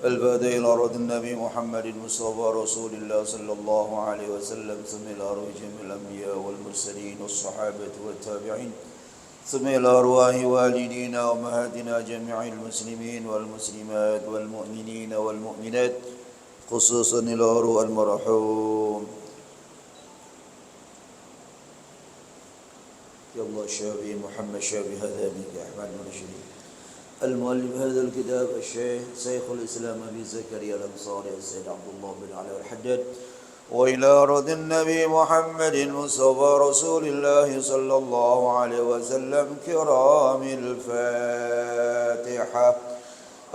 الفاتح إلى أرض النبي محمد المصطفى رسول الله صلى الله عليه وسلم ثم إلى أرواح جميع الأنبياء والمرسلين والصحابة والتابعين ثم إلى أرواح والدينا وأمهاتنا جميع المسلمين والمسلمات والمؤمنين والمؤمنات خصوصا إلى أرواح المرحوم يا الله الشافعي محمد شافعي هذا بك أحمد بن شريف المؤلف هذا الكتاب الشيخ شيخ الإسلام أبي زكريا الأنصاري السيد عبد الله بن علي الحداد وإلى أرض النبي محمد المصطفى رسول الله صلى الله عليه وسلم كرام الفاتحة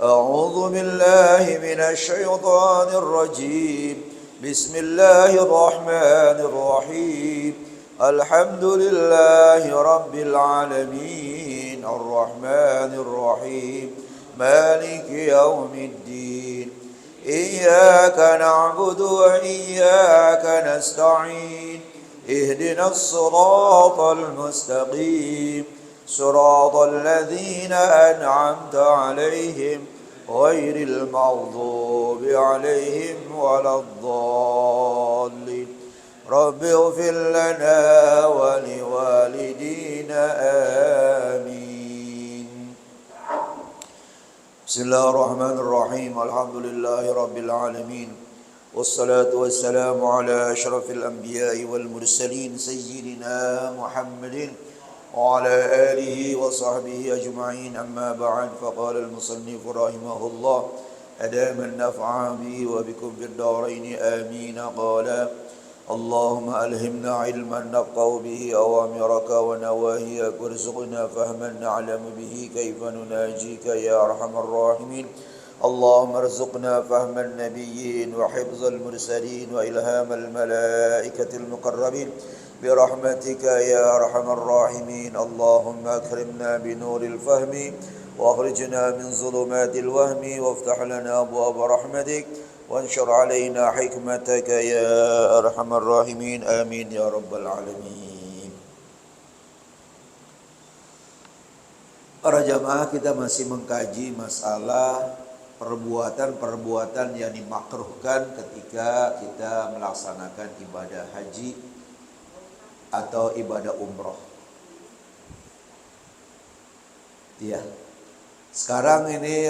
أعوذ بالله من الشيطان الرجيم بسم الله الرحمن الرحيم الحمد لله رب العالمين الرحمن الرحيم مالك يوم الدين إياك نعبد وإياك نستعين اهدنا الصراط المستقيم صراط الذين أنعمت عليهم غير المغضوب عليهم ولا الضالين رب اغفر لنا ولوالدينا آمين بسم الله الرحمن الرحيم الحمد لله رب العالمين والصلاة والسلام على أشرف الأنبياء والمرسلين سيدنا محمد وعلى آله وصحبه أجمعين أما بعد فقال المصنف رحمه الله أدام النفع به وبكم في الدارين آمين قال اللهم ألهمنا علما نفقه به أوامرك ونواهيك وارزقنا فهما نعلم به كيف نناجيك يا أرحم الراحمين اللهم ارزقنا فهم النبيين وحفظ المرسلين وإلهام الملائكة المقربين برحمتك يا أرحم الراحمين اللهم أكرمنا بنور الفهم وأخرجنا من ظلمات الوهم وافتح لنا أبواب رحمتك وانشر علينا حكمتك يا أرحم الراحمين آمين يا رب العالمين. Para jamaah, kita masih mengkaji masalah perbuatan-perbuatan yang dimakruhkan ketika kita melaksanakan ibadah haji atau ibadah umroh. Ya. Sekarang ini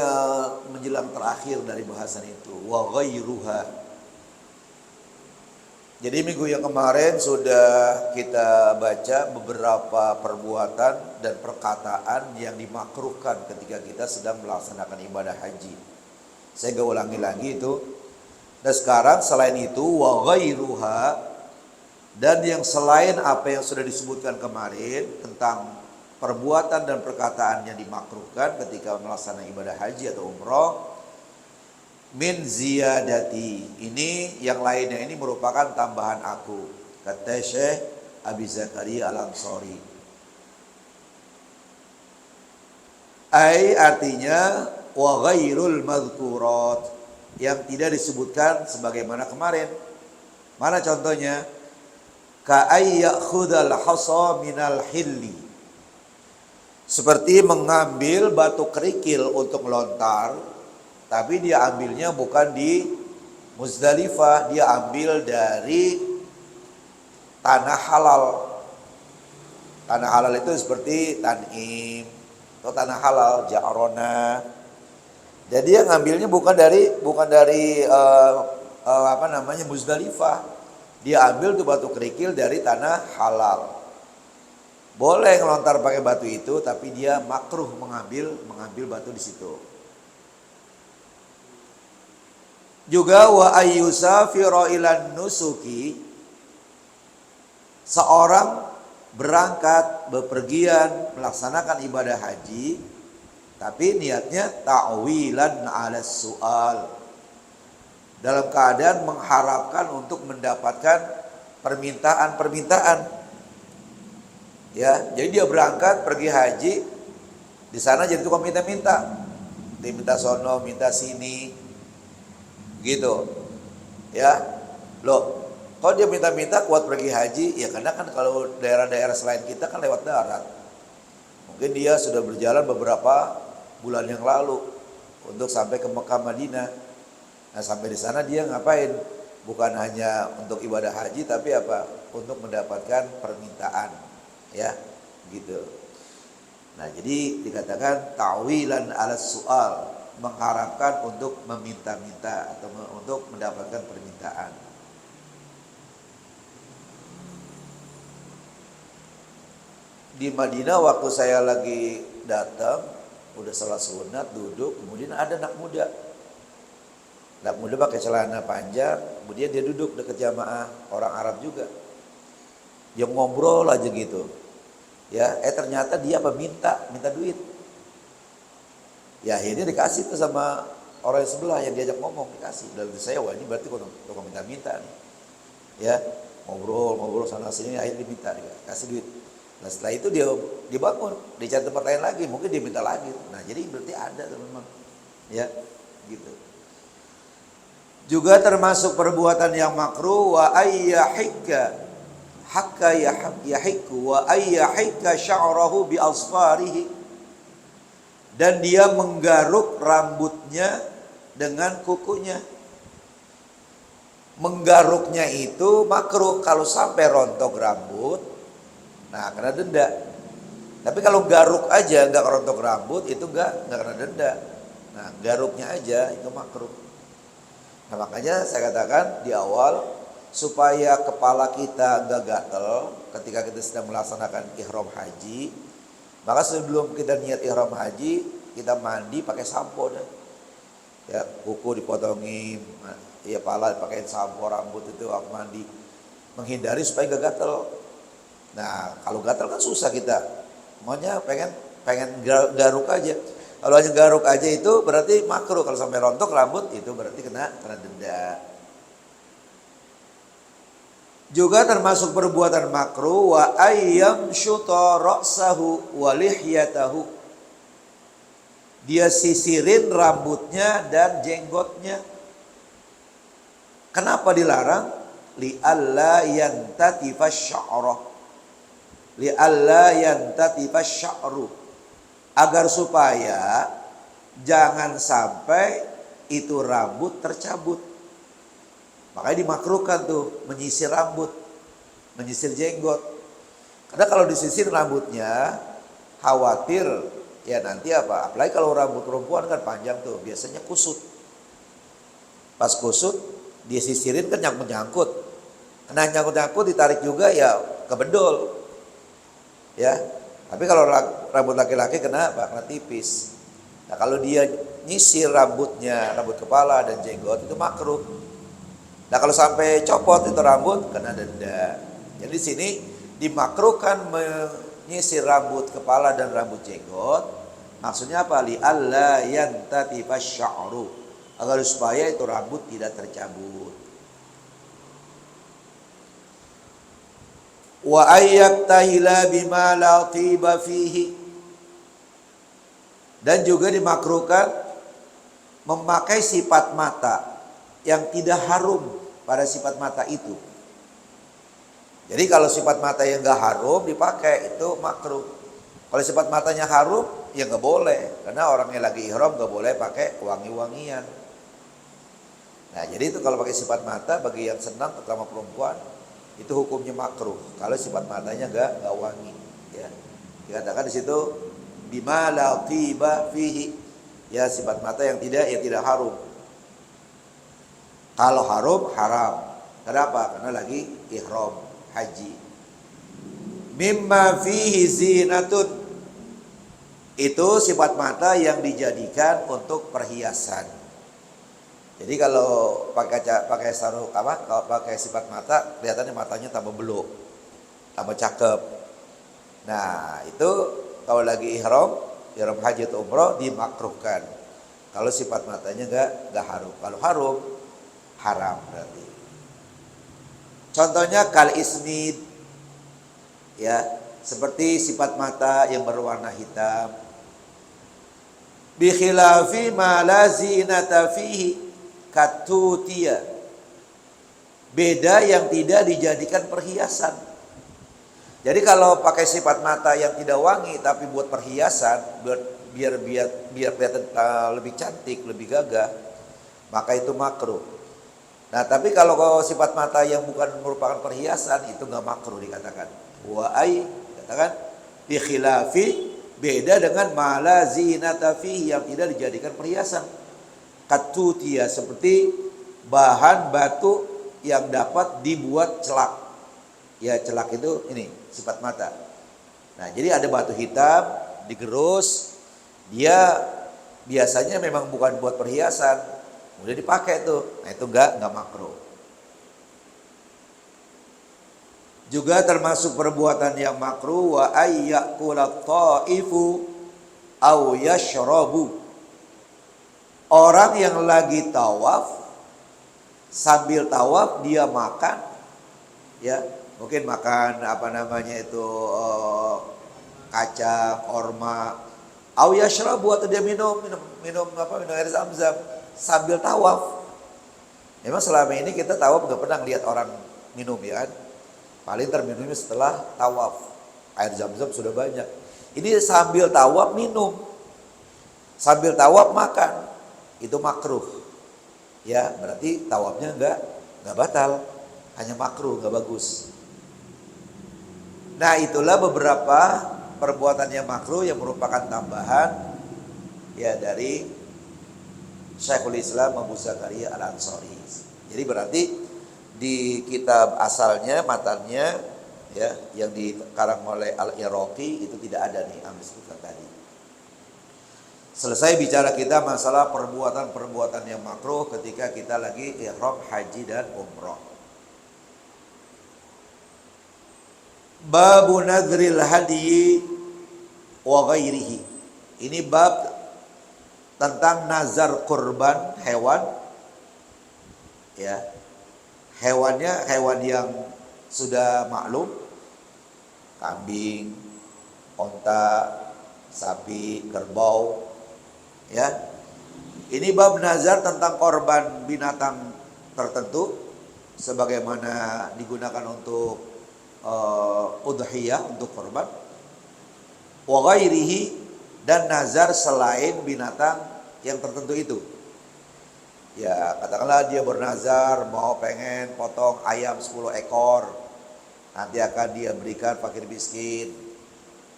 menjelang terakhir dari bahasan itu, wa ghairuha. Jadi minggu yang kemarin sudah kita baca beberapa perbuatan dan perkataan yang dimakruhkan ketika kita sedang melaksanakan ibadah haji. Saya gak ulangi lagi itu. Dan sekarang selain itu wa ghairuha, dan yang selain apa yang sudah disebutkan kemarin tentang perbuatan dan perkataan yang dimakruhkan ketika melaksanakan ibadah haji atau umroh, min ziyadati, ini yang lainnya ini merupakan tambahan aku, kata Syekh Abi Zakaria Al-Ansari. Ai artinya wa ghairul madhkurat, yang tidak disebutkan sebagaimana kemarin. Mana contohnya? Ka ay ya'khudhal hasa minal hilli, seperti mengambil batu kerikil untuk melontar, tapi dia ambilnya bukan di Muzdalifah, dia ambil dari tanah halal. Tanah halal itu seperti Tanim atau tanah halal Ja'rona. Jadi dia ngambilnya bukan dari Muzdalifah. Dia ambil tuh batu kerikil dari tanah halal. Boleh ngelontar pakai batu itu, tapi dia makruh mengambil batu di situ. Juga wa ayyusafira ilan nusuki, seorang berangkat bepergian melaksanakan ibadah haji, tapi niatnya ta'wilan 'ala su'al, dalam keadaan mengharapkan untuk mendapatkan permintaan. Ya, jadi dia berangkat pergi haji, di sana jadi tukang minta-minta, diminta sono, minta sini, gitu. Ya, loh, kalau dia minta-minta kuat pergi haji, ya karena kan kalau daerah-daerah selain kita kan lewat darat. Mungkin dia sudah berjalan beberapa bulan yang lalu untuk sampai ke Mekah Madinah. Nah sampai di sana dia ngapain? Bukan hanya untuk ibadah haji, tapi apa? Untuk mendapatkan permintaan, ya, gitu. Nah jadi dikatakan ta'wilan ala soal, mengharapkan untuk meminta-minta atau untuk mendapatkan permintaan. Di Madinah waktu saya lagi datang, udah salat sunat, duduk, kemudian ada anak muda. Anak muda pakai celana panjang, kemudian dia duduk dekat jamaah orang Arab juga. Dia ngobrol aja gitu. Ya, ternyata dia minta duit. Ya akhirnya dikasih tuh sama orang yang sebelah yang diajak ngomong, dikasih. Dan saya, wah ini berarti tukang minta-minta nih. Ya, ngobrol sana sini, akhirnya diminta, kasih duit. Nah setelah itu dia bangun, dia cari tempat lain lagi, mungkin dia minta lagi. Nah jadi berarti ada teman-teman, ya gitu. Juga termasuk perbuatan yang makruh, wa ayyahikka hakka yahikku wa ayyahikka sya'rahu bi asfarihi, dan dia menggaruk rambutnya dengan kukunya. Menggaruknya itu makruh, kalau sampai rontok rambut, nah kena denda. Tapi kalau garuk aja nggak rontok rambut itu nggak kena denda. Nah garuknya aja itu makruh. Nah makanya saya katakan di awal, supaya kepala kita nggak gatel ketika kita sedang melaksanakan ihram haji, maka sebelum kita niat ihram haji, kita mandi pakai sampo dah. Ya kuku dipotongin, ya kepala pakai sampo, rambut itu mandi, menghindari supaya nggak gatel. Nah kalau gatal kan susah kita, maunya pengen garuk aja. Kalau hanya garuk aja itu berarti makruh. Kalau sampai rontok rambut itu berarti kena denda. Juga termasuk perbuatan makruh, wa ayyam syuta ra'sahu wa lihyatahu, dia sisirin rambutnya dan jenggotnya. Kenapa dilarang? Li'alla yantatifa sya'rah, li'alla yantatifa sya'ru, agar supaya jangan sampai itu rambut tercabut. Makanya dimakruhkan tuh menyisir rambut, menyisir jenggot. Karena kalau disisir rambutnya khawatir ya nanti apa? Apalagi kalau rambut perempuan kan panjang tuh, biasanya kusut. Pas kusut dia sisirin kan nyangkut-nyangkut. Nah nyangkut-nyangkut ditarik juga ya kebedol. Ya. Tapi kalau rambut laki-laki kena apa? Kena tipis. Nah kalau dia nyisir rambutnya, rambut kepala dan jenggot itu makruh. Nah kalau sampai copot itu rambut kena denda. Jadi di sini dimakruhkan menyisir rambut kepala dan rambut jenggot. Maksudnya apa? Li alla yantatifa sya'ru, agar supaya itu rambut tidak tercabut. Wa ayyaktahila bima la tiba fihi, dan juga dimakruhkan memakai sifat mata yang tidak harum pada sifat mata itu. Jadi kalau sifat mata yang gak harum dipakai itu makruh. Kalau sifat matanya harum ya gak boleh, karena orangnya lagi ihram gak boleh pakai wangi-wangian. Nah jadi itu kalau pakai sifat mata bagi yang senang, terutama perempuan, itu hukumnya makruh kalau sifat matanya gak wangi, ya. Dikatakan di situ bima la tiba fihi, ya sifat mata yang tidak harum. Kalau harum haram. Kenapa? Karena lagi ihram haji. Mimma fihi zinatun, itu sifat mata yang dijadikan untuk perhiasan. Jadi kalau pakai sarung kalau pakai sifat mata, kelihatannya matanya tambah belok, tambah cakep. Nah, itu kalau lagi ihram haji atau umroh dimakruhkan. Kalau sifat matanya enggak harum. Kalau harum haram berarti. Contohnya kal isnid, ya, seperti sifat mata yang berwarna hitam. Bi khilafi ma la zinata fihi katutia, beda yang tidak dijadikan perhiasan. Jadi kalau pakai sifat mata yang tidak wangi tapi buat perhiasan, biar kelihatan lebih cantik, lebih gagah, maka itu makruh. Nah, tapi kalau sifat mata yang bukan merupakan perhiasan itu nggak makruh dikatakan. Wa ai dikatakan bi khilafi, beda dengan mala zinata fi yang tidak dijadikan perhiasan. Katutia seperti bahan batu yang dapat dibuat celak. Ya, celak itu ini sifat mata. Nah, jadi ada batu hitam digerus, dia biasanya memang bukan buat perhiasan, udah dipakai tuh. Nah, itu enggak makruh. Juga termasuk perbuatan yang makruh wa ayyakulat ta'ifu aw yashrabu. Orang yang lagi tawaf, sambil tawaf dia makan, ya mungkin makan kacang, korma, aw yashrabu atau dia minum air zam-zam sambil tawaf. Memang selama ini kita tawaf nggak pernah lihat orang minum, ya kan? Paling terminumnya setelah tawaf. Air zam-zam sudah banyak. Ini sambil tawaf minum, sambil tawaf makan, itu makruh. Ya, berarti tawafnya nggak batal, hanya makruh, nggak bagus. Nah, itulah beberapa perbuatan yang makruh yang merupakan tambahan ya dari Syekhul Islam Abu Zakaria Al-Ansari. Jadi berarti di kitab asalnya, matanya ya yang dikarang oleh Al-Iraqi itu tidak ada nih ambil seputar tadi. Selesai bicara kita masalah perbuatan-perbuatan yang makruh ketika kita lagi ihram haji dan umrah. Babu nadril hadi wa ghairihi. Ini bab tentang nazar kurban hewan, ya. Hewannya hewan yang sudah maklum, kambing, onta, sapi, kerbau, ya. Ini bab nazar tentang korban binatang tertentu sebagaimana digunakan untuk udhiyah, untuk korban, wa ghairihi, dan nazar selain binatang yang tertentu itu. Ya, katakanlah dia bernazar mau pengen potong ayam 10 ekor, nanti akan dia berikan fakir miskin.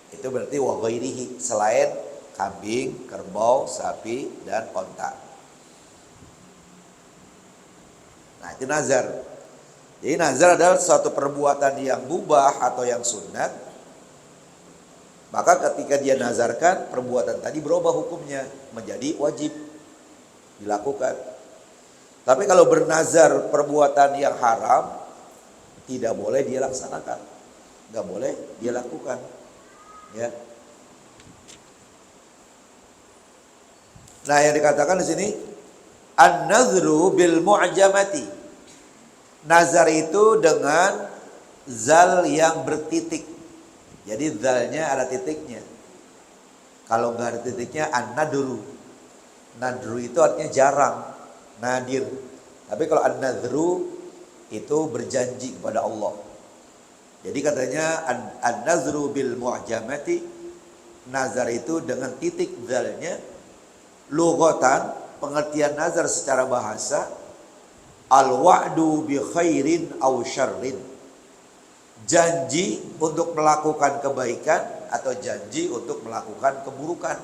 Itu berarti wa ghairihi, selain kambing, kerbau, sapi, dan onta. Nah, itu nazar. Jadi nazar adalah suatu perbuatan yang mubah atau yang sunat. Maka ketika dia nazarkan, perbuatan tadi berubah hukumnya menjadi wajib dilakukan. Tapi kalau bernazar perbuatan yang haram, tidak boleh dia laksanakan, nggak boleh dia lakukan, ya. Nah, yang dikatakan di sini an-nazru bil mu'jamati. Nazar itu dengan zal yang bertitik. Jadi zalnya ada titiknya. Kalau nggak ada titiknya an-nadru. Nadru itu artinya jarang, nadir. Tapi kalau an-nadru itu berjanji kepada Allah. Jadi katanya an-nazru bil mu'jamati, nazar itu dengan titik zalnya. Lughatan, pengertian nazar secara bahasa, al-wa'du bi khairin aw syarrin. Janji untuk melakukan kebaikan atau janji untuk melakukan keburukan.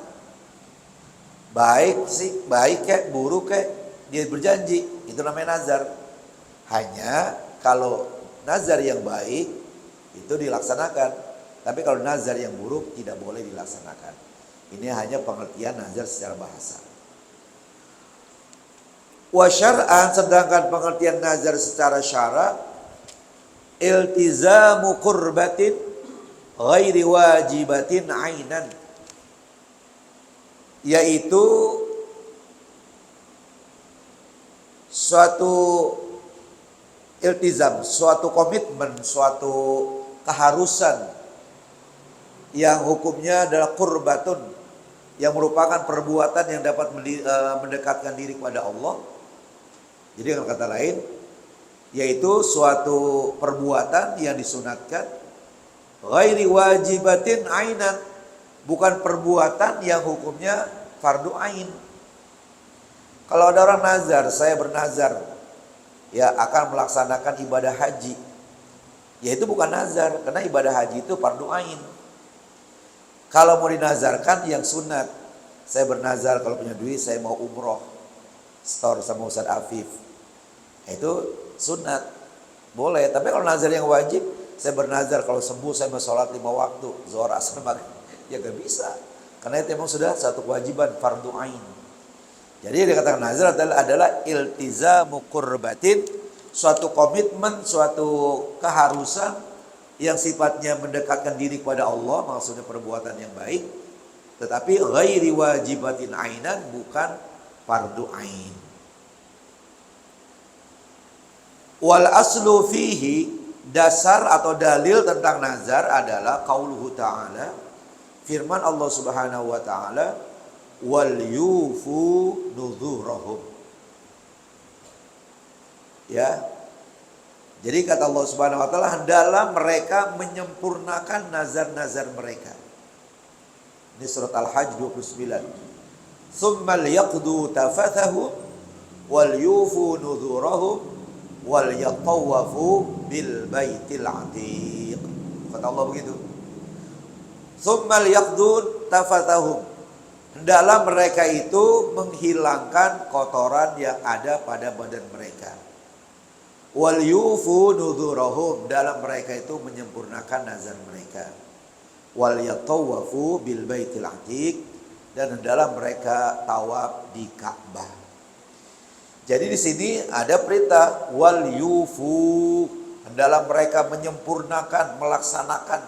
Baik kayak buruk kayak, dia berjanji, itu namanya nazar. Hanya kalau nazar yang baik itu dilaksanakan, tapi kalau nazar yang buruk tidak boleh dilaksanakan. Ini hanya pengertian nazar secara bahasa. Wa syar'an, sedangkan pengertian nazar secara syara, iltizamu qurbatin ghairi wajibatin ainan, yaitu suatu iltizam, suatu komitmen, suatu keharusan yang hukumnya adalah qurbatun, yang merupakan perbuatan yang dapat mendekatkan diri kepada Allah. Jadi dengan kata lain, yaitu suatu perbuatan yang disunatkan ghairi wajibatin ainan, bukan perbuatan yang hukumnya fardu ain. Kalau ada orang nazar, saya bernazar ya akan melaksanakan ibadah haji. Ya itu bukan nazar, karena ibadah haji itu fardu ain. Kalau mau dinazarkan yang sunat, saya bernazar kalau punya duit saya mau umroh, store sama Ustaz Afif. Itu sunat, boleh. Tapi kalau nazar yang wajib, saya bernazar kalau sembuh saya mau sholat 5 waktu, zuhur, asar, maghrib, ya gak bisa. Karena itu memang sudah satu kewajiban fardu ain. Jadi yang dikatakan nazar adalah iltizamu qurbatin, suatu komitmen, suatu keharusan yang sifatnya mendekatkan diri kepada Allah, maksudnya perbuatan yang baik, tetapi ghairi wajibatin ainan, bukan fardu ain. Wal aslu fihi, dasar atau dalil tentang nazar adalah qauluhu ta'ala, firman Allah Subhanahu wa taala, wal yufu nuzurahum. Ya. Jadi kata Allah Subhanahu wa taala, hendaklah mereka menyempurnakan nazar-nazar mereka. Ini surat Al-Hajj 29. Tsumma liyaqdu tafathahum wal yufu nuzurahum wal yatawafu bil baitil atiq. Kata Allah begitu. Tsumma liyaqdu tafathahum, hendaklah mereka itu menghilangkan kotoran yang ada pada badan mereka. Wal yufu nuzurahum, dalam mereka itu menyempurnakan nazar mereka. Wal yatawafu bil baitil atiq, dan dalam mereka tawaf di Ka'bah. Jadi di sini ada perintah wal yufu, hendaklah mereka menyempurnakan, melaksanakan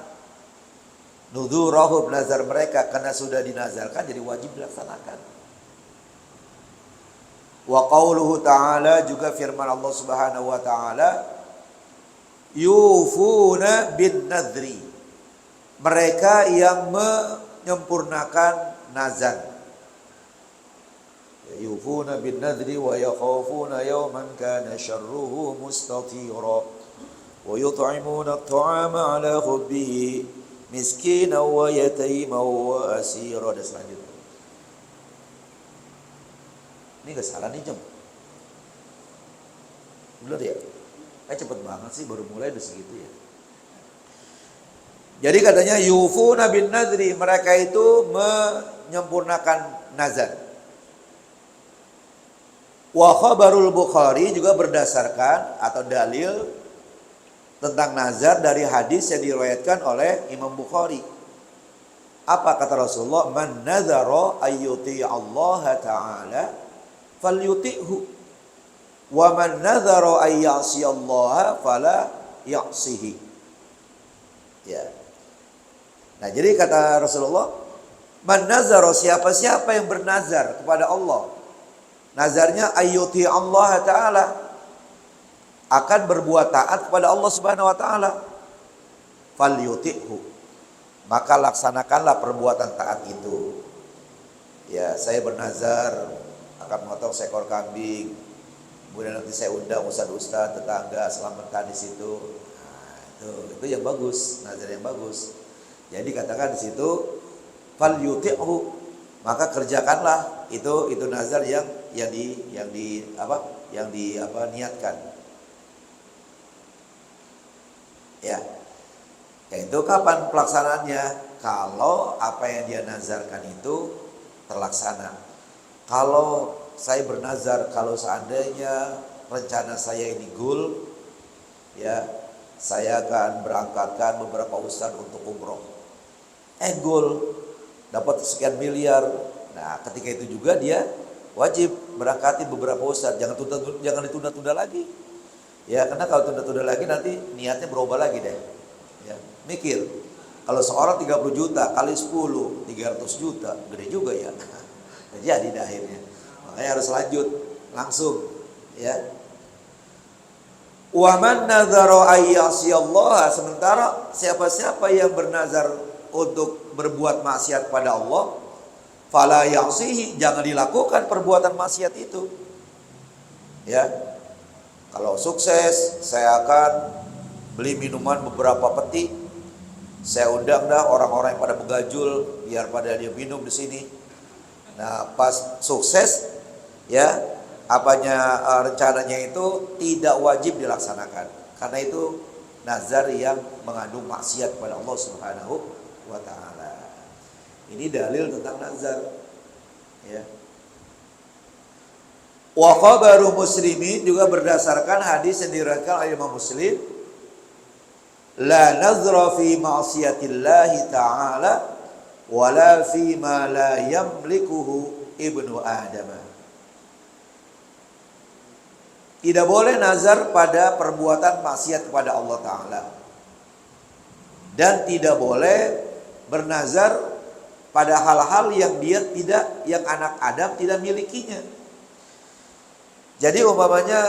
nuzurahum, nazar mereka, karena sudah dinazarkan jadi wajib dilaksanakan. Wa qauluhu ta'ala, juga firman Allah Subhanahu wa taala, yufuna bin nadri, mereka yang menyempurnakan nazar. Yufuna bin nadri wa yakhafuna yawman kana syarruhu mustatira wa yut'imuna at-ta'ama ala hubbihi miskinan wa yatiman wa asira. Dan selanjutnya ini gak salah nih jam, bener ya? Cepet banget sih, baru mulai udah segitu ya. Jadi katanya yufuna bin nadri, mereka itu menyempurnakan nazar. Wa khabarul Bukhari, juga berdasarkan atau dalil tentang nazar dari hadis yang diriwayatkan oleh Imam Bukhari. Apa kata Rasulullah? Man nazara ayyuti Allah ta'ala falyuti'hu wa man nazara ay ya'si Allah fala ya'sihi. Ya. Nah, jadi kata Rasulullah, man nazara, siapa-siapa yang bernazar kepada Allah, nazarnya ayyuti Allah ta'ala, akan berbuat taat kepada Allah Subhanahu wa taala, falyuti'hu, maka laksanakanlah perbuatan taat itu. Ya, saya bernazar akan memotong seekor kambing, kemudian nanti saya undang ustaz-ustaz tetangga selamatan di situ. Nah, itu yang bagus, nazar yang bagus. Jadi katakan di situ falyuti'hu, maka kerjakanlah itu nazar yang niatkan. Ya. Itu kapan pelaksanaannya? Kalau apa yang dia nazarkan itu terlaksana. Kalau saya bernazar, kalau seandainya rencana saya ini goal, ya, saya akan berangkatkan beberapa ustaz untuk umroh. Goal dapat sekian miliar. Nah, ketika itu juga dia wajib berangkatin beberapa ustaz, jangan ditunda-tunda lagi. Ya, karena kalau tunda-tunda lagi nanti niatnya berubah lagi deh. Ya, mikir. Kalau seorang 30 juta kali 10, 300 juta, gede juga ya. Jadi akhirnya. Makanya harus lanjut langsung, ya. Wa man nadzara ay ya'siyallaha, sementara siapa-siapa yang bernazar untuk berbuat maksiat pada Allah, fala ya'sihi, jangan dilakukan perbuatan maksiat itu. Ya. Kalau sukses, saya akan beli minuman beberapa peti. Saya undang dah orang-orang yang pada begajul biar pada dia minum di sini. Nah, pas sukses ya rencananya itu tidak wajib dilaksanakan. Karena itu nazar yang mengandung maksiat kepada Allah Subhanahu wa taala. Ini dalil tentang nazar. Ya. Wa khabaru Muslimin juga berdasarkan hadis yang diriwayatkan oleh Imam Muslim, la nazra fi ma'siyatillahi ta'ala wala fi ma la yamlikuhu ibnu Adam. Tidak boleh nazar pada perbuatan maksiat kepada Allah Ta'ala. Dan tidak boleh bernazar pada hal-hal yang yang anak Adam tidak milikinya. Jadi umpamanya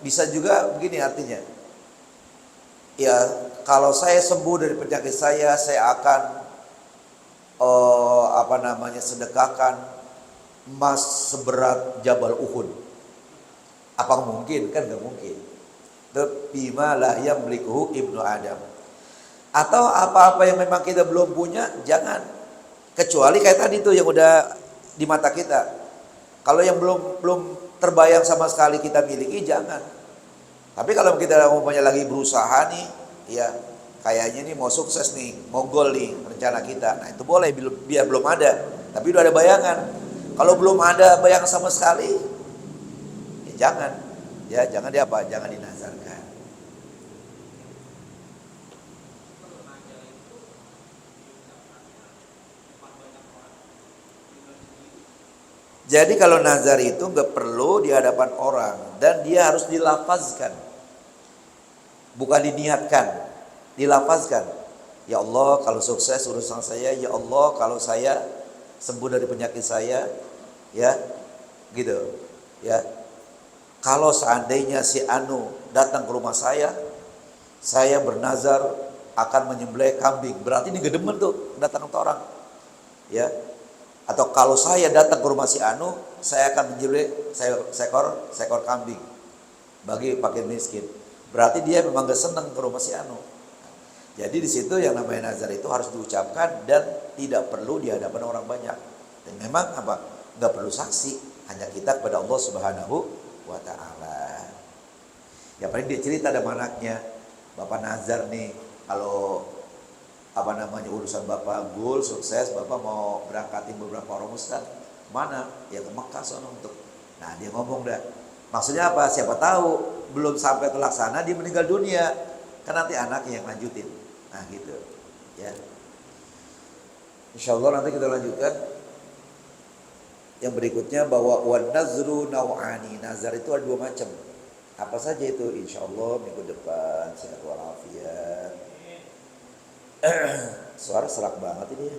bisa juga begini artinya. Ya, kalau saya sembuh dari penyakit saya akan sedekahkan emas seberat Jabal Uhud. Apa mungkin? Kan gak mungkin. Bima la yamlikuhu ibnu Adam. Atau apa-apa yang memang kita belum punya, jangan. Kecuali kayak tadi tuh yang udah di mata kita. Kalau yang belum terbayang sama sekali kita miliki, jangan. Tapi kalau kita umpamanya lagi berusaha nih, ya kayaknya nih mau sukses nih, mau goal nih rencana kita. Nah itu boleh biar belum ada. Tapi udah ada bayangan. Kalau belum ada bayangan sama sekali, jangan, jangan jangan dinazarkan. Jadi kalau nazar itu nggak perlu di hadapan orang dan dia harus dilafazkan, bukan diniatkan, dilafazkan. Ya Allah, kalau sukses urusan saya, ya Allah, kalau saya sembuh dari penyakit saya, ya, gitu, ya. Kalau seandainya si Anu datang ke rumah saya bernazar akan menyembelih kambing. Berarti ini gedemen tuh datang ke orang. Ya. Atau kalau saya datang ke rumah si Anu, saya akan menyembelih seekor kambing bagi fakir miskin. Berarti dia memang gak senang ke rumah si Anu. Jadi di situ yang namanya nazar itu harus diucapkan dan tidak perlu di hadapan orang banyak. Dan memang gak perlu saksi, hanya kita kepada Allah Subhanahu wa ta'ala. Ya paling dia cerita ada anaknya, Bapak nazar nih kalau urusan Bapak goal sukses, Bapak mau berangkatin beberapa orang ustaz. Mana? Ya ke Mekah sono untuk. Nah, dia ngomong dah. Maksudnya apa? Siapa tahu belum sampai terlaksana dia meninggal dunia. Kan nanti anaknya yang lanjutin. Nah, gitu. Ya. Insyaallah nanti kita lanjutkan. Yang berikutnya bahwa wan nazru nau'ani. Nazar itu ada dua macam. Apa saja itu? Insyaallah minggu depan. Sehat walafiat. Suara serak banget ini ya.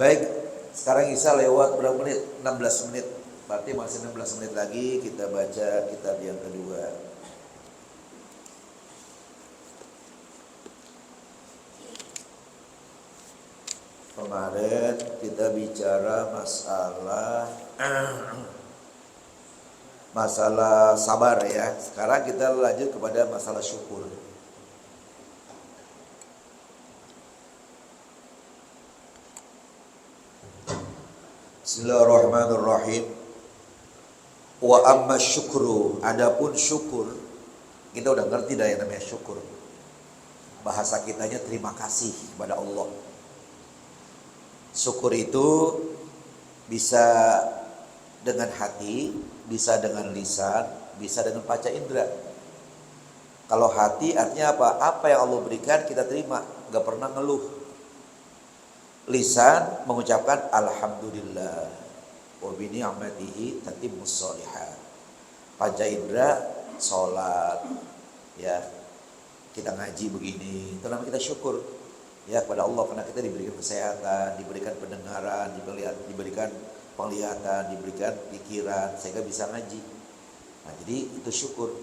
Baik, sekarang Isya lewat berapa menit? 16 menit. Berarti masih 16 menit lagi kita baca kitab yang kedua. Kemarin kita bicara masalah sabar ya. Sekarang kita lanjut kepada masalah syukur. Bismillahirrahmanirrahim. Wa amma syukru, adapun syukur, kita udah ngerti dah yang namanya syukur. Bahasa kitanya terima kasih kepada Allah. Syukur itu bisa dengan hati, bisa dengan lisan, bisa dengan panca indera. Kalau hati artinya apa? Apa yang Allah berikan kita terima, gak pernah ngeluh. Lisan mengucapkan alhamdulillah wa bi ni'matihi tatimmus shalihat. Panca indera salat, ya. Kita ngaji begini, itu namanya kita syukur ya kepada Allah karena kita diberikan kesehatan, diberikan pendengaran, diberikan penglihatan, diberikan pikiran sehingga bisa ngaji. Nah, jadi itu syukur.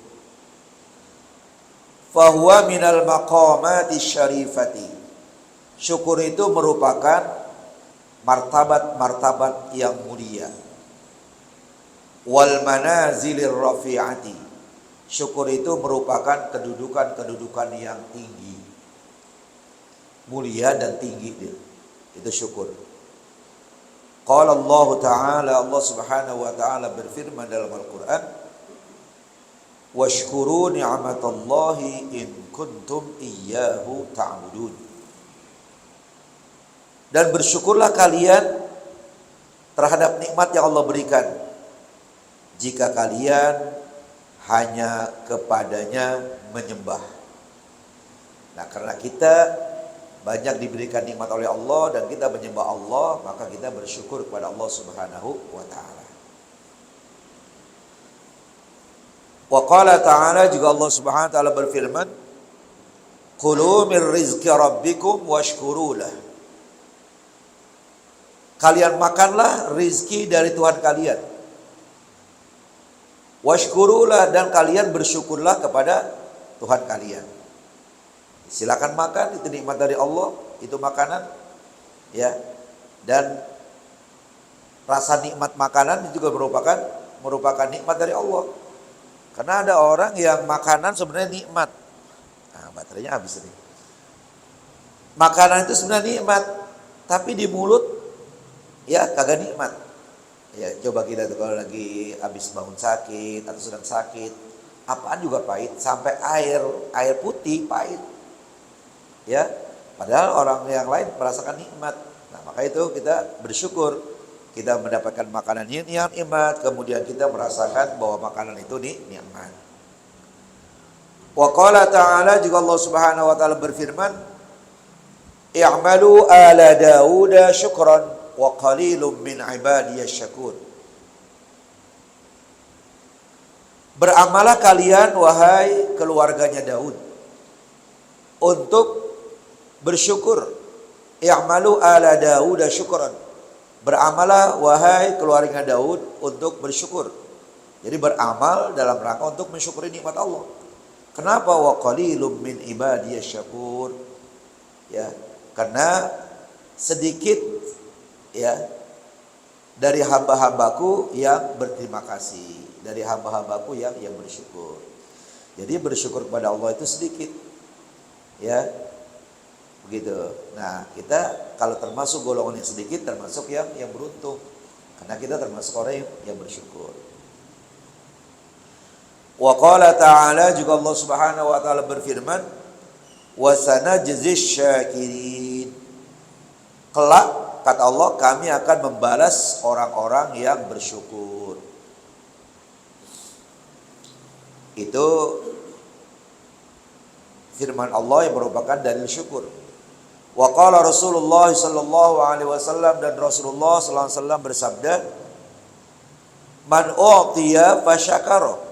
Fahuwa minal maqamati syarifati. Syukur itu merupakan martabat-martabat yang mulia. Wal manazilir rafi'ati. Syukur itu merupakan kedudukan-kedudukan yang tinggi. Mulia dan tinggi dia. Itu syukur. Qala Allah Ta'ala, Allah Subhanahu wa taala berfirman dalam Al-Qur'an, washkuru ni'matallahi in kuntum iyyahu ta'budun. Dan bersyukurlah kalian terhadap nikmat yang Allah berikan jika kalian hanya kepadanya menyembah. Nah, karena kita banyak diberikan nikmat oleh Allah dan kita menyembah Allah, maka kita bersyukur kepada Allah Subhanahu wa taala. Wa qala ta'ala, juga Allah Subhanahu wa taala berfirman, "Kulu min rizqi rabbikum washkuru lah." Kalian makanlah rizki dari Tuhan kalian. Washkurulah, dan kalian bersyukurlah kepada Tuhan kalian. Silakan makan, itu nikmat dari Allah, itu makanan, ya. Dan rasa nikmat makanan itu juga merupakan nikmat dari Allah. Karena ada orang yang makanan sebenarnya nikmat. Nah, baterainya habis nih. Makanan itu sebenarnya nikmat, tapi di mulut ya kagak nikmat. Ya, coba kita tuh kalau lagi habis bangun sakit atau sedang sakit, apaan juga pahit, sampai air putih pahit. Ya, padahal orang yang lain merasakan nikmat. Nah, maka itu kita bersyukur kita mendapatkan makanan yang nikmat, kemudian kita merasakan bahwa makanan itu nikmat. Wa qala ta'ala, juga Allah Subhanahu wa taala berfirman, i'malu ala Dauda syukran wa qalilum min ibadiyasy syakur. Beramalah kalian wahai keluarganya Daud untuk bersyukur. I'malu ala Dauda syukran. Beramalah wahai keluarga Daud untuk bersyukur. Jadi beramal dalam rangka untuk mensyukuri nikmat Allah. Kenapa wa qalilum min ibadiyasy syakur? Ya, karena sedikit ya dari hamba-hambaku yang berterima kasih, dari hamba-hambaku yang bersyukur. Jadi bersyukur kepada Allah itu sedikit. Ya. Begitu. Nah, kita kalau termasuk golongan yang sedikit, termasuk yang beruntung. Karena kita termasuk orang yang bersyukur. Wa qala ta'ala, juga Allah Subhanahu wa taala berfirman, wa sanajzish syakirin. Kelak, kata Allah, kami akan membalas orang-orang yang bersyukur. Itu firman Allah yang merupakan dalil syukur. Wa qala Rasulullah sallallahu alaihi wasallam, dan Rasulullah sallallahu alaihi wasallam bersabda, man u'tiya fasyakara.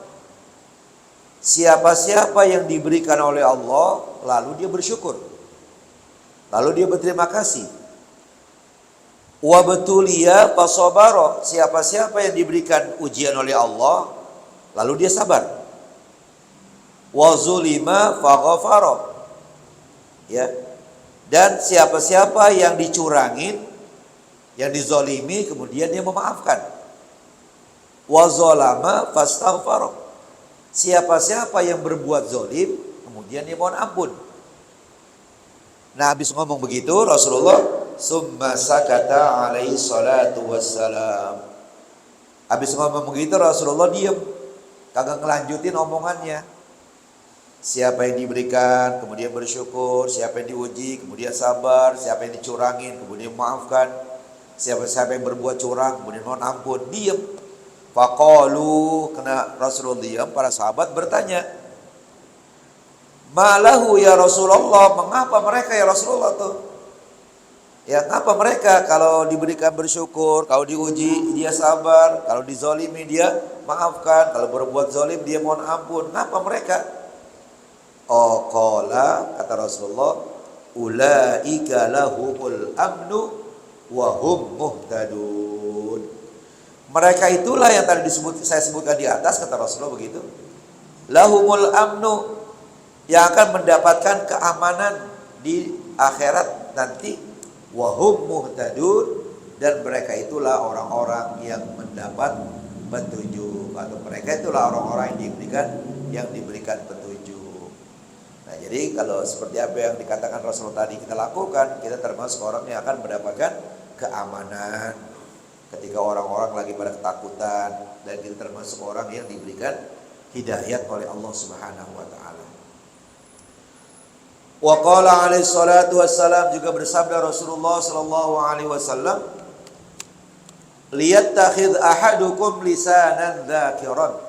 Siapa-siapa yang diberikan oleh Allah lalu dia bersyukur, lalu dia berterima kasih. Wa betuliya fasabara. Siapa-siapa yang diberikan ujian oleh Allah lalu dia sabar. Wa zulima faghafara. Ya. Dan siapa-siapa yang dicurangin, yang dizolimi, kemudian dia memaafkan. Wa zalama fastaghfara. Siapa-siapa yang berbuat zolim, kemudian dia mohon ampun. Nah, habis ngomong begitu Rasulullah summa sakata alaihi salatu wassalam. Habis ngomong begitu Rasulullah diam, kagak ngelanjutin omongannya. Siapa yang diberikan kemudian bersyukur, siapa yang diuji kemudian sabar, siapa yang dicurangin kemudian maafkan, siapa yang berbuat curang kemudian mohon ampun, diam. Faqalu, kena Rasulullah diam, para sahabat bertanya, malahu ya Rasulullah, mengapa mereka ya Rasulullah tuh? Ya, ngapa mereka kalau diberikan bersyukur, kalau diuji dia sabar, kalau dizolimi dia maafkan, kalau berbuat zolim dia mohon ampun, ngapa mereka? Oh, qala, kata Rasulullah, ulaika lahumul amnu wa hum muhtadun. Mereka itulah yang tadi saya sebutkan di atas, kata Rasulullah begitu. Lahumul amnu, yang akan mendapatkan keamanan di akhirat nanti, wa hum muhtadun, dan mereka itulah orang-orang yang mendapat petunjuk, atau mereka itulah orang-orang yang diberikan petunjuk. Nah, jadi kalau seperti apa yang dikatakan Rasulullah tadi kita lakukan, kita termasuk orang yang akan mendapatkan keamanan. ketika orang-orang lagi pada ketakutan, dan kita termasuk orang yang diberikan hidayat oleh Allah Subhanahu wa taala. Wa qala alaihi salatu wassalam, juga bersabda Rasulullah sallallahu alaihi wasallam, liyattakhidh ahadukum lisanan dzakiran.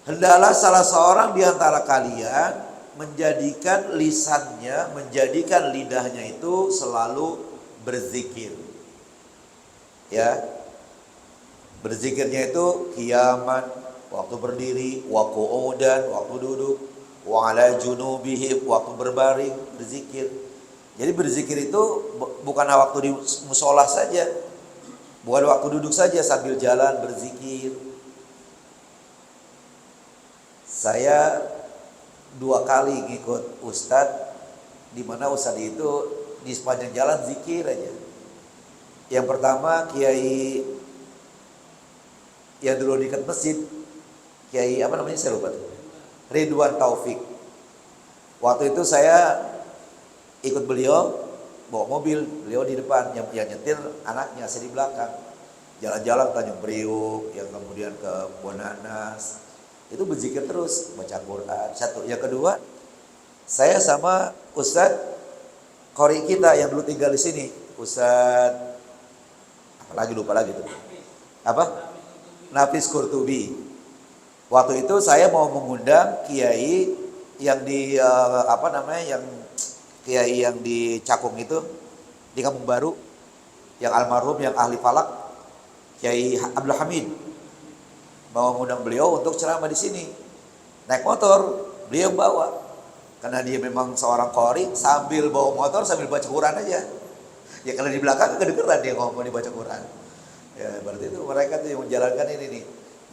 Hendaklah salah seorang di antara kalian menjadikan lisannya, menjadikan lidahnya itu selalu berzikir. Ya. Berzikirnya itu qiyaman, waktu berdiri, wa qu'udan, waktu duduk, wa ala junubihim, waktu berbaring, berzikir. Jadi berzikir itu bukan waktu di musola saja, bukan waktu duduk saja, sambil jalan berzikir. Saya 2 kali ngikut ustadz, di mana ustadz itu di sepanjang jalan zikir aja. Yang pertama kiai yang dulu dekat masjid, kiai apa namanya saya lupa tuh, Ridwan Taufik. Waktu itu saya ikut beliau bawa mobil, beliau di depan, yang nyetir anaknya, saya di belakang. Jalan-jalan Tanjung Priuk, yang kemudian ke Bonanas. Itu berzikir terus, baca Quran. Satu. Yang kedua, saya sama Ustadz Qori kita yang dulu tinggal di sini, Ustadz lupa lagi tuh. Apa? Nafis Qurtubi. Waktu itu saya mau mengundang kiai yang di yang kiai yang di Cakung itu, di Kampung Baru, yang almarhum, yang ahli falak, Kiai Abdul Hamid. Mau mengundang beliau untuk ceramah di sini. Naik motor, beliau bawa. Karena dia memang seorang qori, sambil bawa motor sambil baca Quran aja. Ya kalau di belakang kedengeran dia ngomong dibaca Quran. Ya berarti itu mereka tuh yang menjalankan ini nih.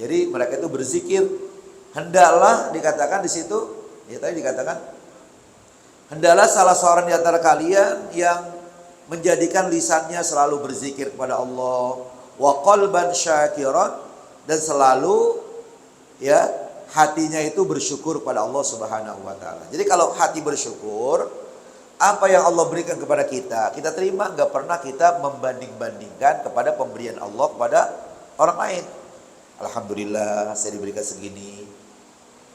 Jadi mereka itu berzikir. Hendaklah dikatakan di situ, ya tadi dikatakan, hendaklah salah seorang di antara kalian yang menjadikan lisannya selalu berzikir kepada Allah, wa qalban syakiran, dan selalu ya hatinya itu bersyukur kepada Allah Subhanahu wa taala. Jadi kalau hati bersyukur, apa yang Allah berikan kepada kita, kita terima, enggak pernah kita membanding-bandingkan kepada pemberian Allah kepada orang lain. Alhamdulillah saya diberikan segini.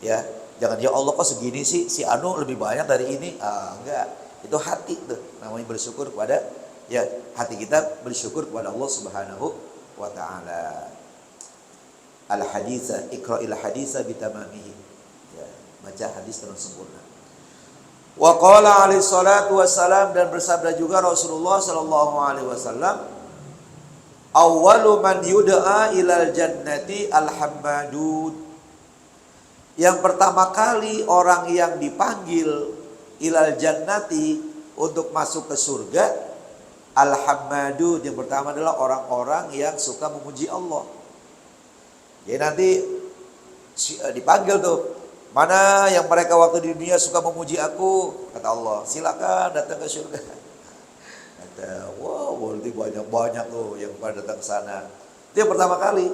Ya, jangan ya Allah kok segini sih, si Anu lebih banyak dari ini. Enggak. Itu hati tuh, namanya bersyukur kepada, ya hati kita bersyukur kepada Allah Subhanahu wa taala. Al-haditha, iqra'il haditha bitamamihi. Ya, baca hadis dengan sempurna. Wa qala alaihi salatu wassalam, dan bersabda juga Rasulullah sallallahu alaihi wasallam, awwalu man yud'a ilal jannati al-hammadun. Yang pertama kali orang yang dipanggil ilal jannati untuk masuk ke surga, al-hammadun, yang pertama adalah orang-orang yang suka memuji Allah. Jadi nanti dipanggil tuh, mana yang mereka waktu di dunia suka memuji aku, kata Allah, silakan datang ke surga. Kata, wow, berarti banyak-banyak tuh yang pada datang ke sana. Itu yang pertama kali.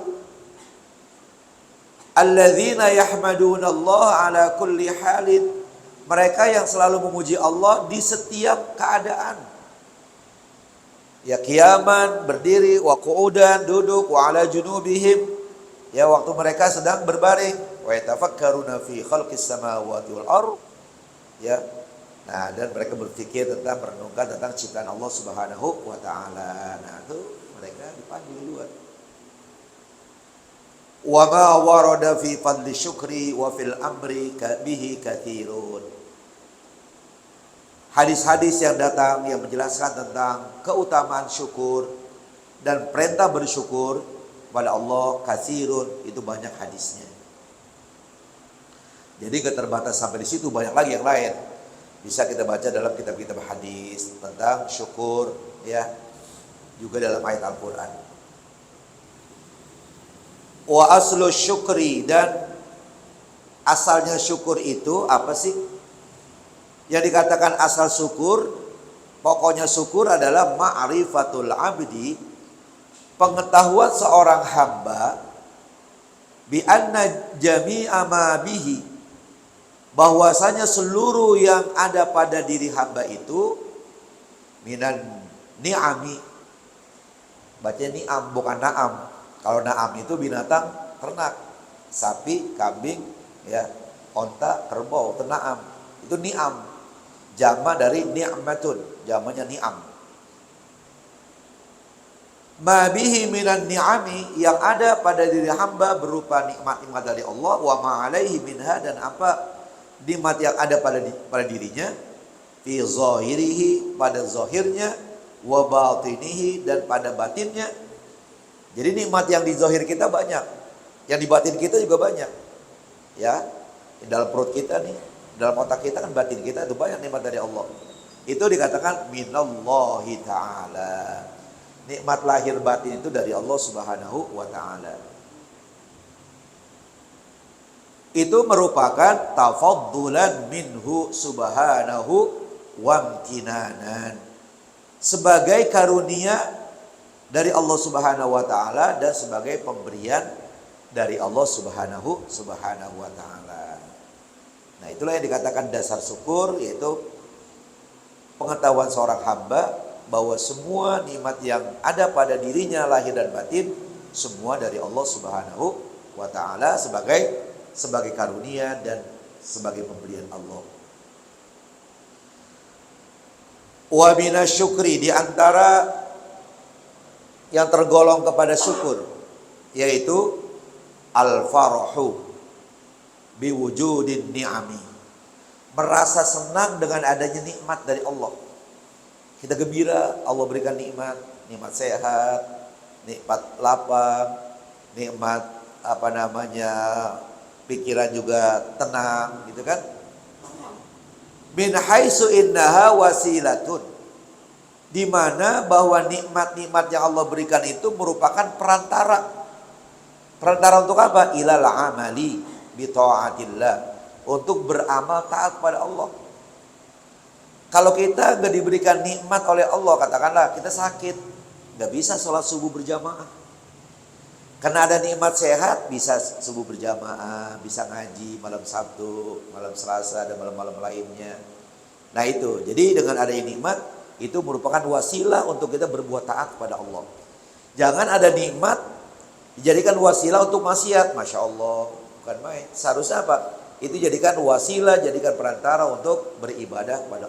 Alladzina yahmaduna Allah ala kulli halin. Mereka yang selalu memuji Allah di setiap keadaan. Ya qiyaman, berdiri, wa qu'udan, duduk, wa ala junubihim. Ya waktu mereka sedang berbaring, wa yatafakkaruna fi khalqis samawati wal ardh. Ya. Nah, dan mereka berpikir tentang, merenungkan tentang ciptaan Allah Subhanahu wa taala. Nah, itu mereka dipanggil duluan. Wa ma warada fi fadli syukri wa fil amri bihi katsirun. Hadis-hadis yang datang yang menjelaskan tentang keutamaan syukur dan perintah bersyukur kepada Allah katsirun, itu banyak hadisnya. Jadi gak terbatas sampai di situ, banyak lagi yang lain. Bisa kita baca dalam kitab-kitab hadis tentang syukur, ya. Juga dalam ayat Al-Qur'an. Wa aslu syukri, dan asalnya syukur itu apa sih? Yang dikatakan asal syukur, pokoknya syukur adalah ma'rifatul abdi, pengetahuan seorang hamba, bi anna jami'a ma bihi, bahwasanya seluruh yang ada pada diri hamba itu minan ni'ami, Bacanya ni'am bukan na'am. Kalau na'am itu binatang ternak, sapi, kambing, ya, onta, kerbau, itu na'am. Itu ni'am. Jama dari ni'matun, jamanya ni'am. Ma bihi minan ni'ami, yang ada pada diri hamba berupa nikmat-nikmat dari Allah, wa ma alaihi minha, dan apa nikmat yang ada pada dirinya, fi zahirihi, pada zahirnya, wa batinihi, dan pada batinnya. Jadi nikmat yang di zahir kita banyak, yang di batin kita juga banyak. Ya, di dalam perut kita nih, dalam otak kita kan, batin kita itu banyak nikmat dari Allah. Itu dikatakan minallahi ta'ala. Nikmat lahir batin itu dari Allah Subhanahu wa ta'ala. Itu merupakan tafaddulan minhu subhanahu wa amtinanan, sebagai karunia dari Allah Subhanahu wa ta'ala dan sebagai pemberian dari Allah Subhanahu wa ta'ala. Nah, itulah yang dikatakan dasar syukur, yaitu pengetahuan seorang hamba bahwa semua nikmat yang ada pada dirinya lahir dan batin semua dari Allah Subhanahu wa ta'ala sebagai karunia dan sebagai pemberian Allah. Wa minasyukri, di antara yang tergolong kepada syukur, yaitu al-farahu biwujudin ni'ami, merasa senang dengan adanya nikmat dari Allah. Kita gembira, Allah berikan nikmat sehat, nikmat lapang, nikmat pikiran juga tenang, gitu kan? Min haitsu innaha wasilatun, di mana bahwa nikmat-nikmat yang Allah berikan itu merupakan perantara. Perantara untuk apa? Ilal amali bi taatillah, untuk beramal taat pada Allah. Kalau kita gak diberikan nikmat oleh Allah, katakanlah kita sakit, gak bisa sholat subuh berjamaah. Karena ada nikmat sehat, bisa subuh berjamaah, bisa ngaji malam Sabtu, malam Selasa, dan malam-malam lainnya. Nah itu, jadi dengan adanya nikmat, itu merupakan wasilah untuk kita berbuat taat kepada Allah. Jangan ada nikmat dijadikan wasilah untuk maksiat. Masya Allah, bukan main. Seharusnya apa? Itu jadikan wasilah, jadikan perantara untuk beribadah kepada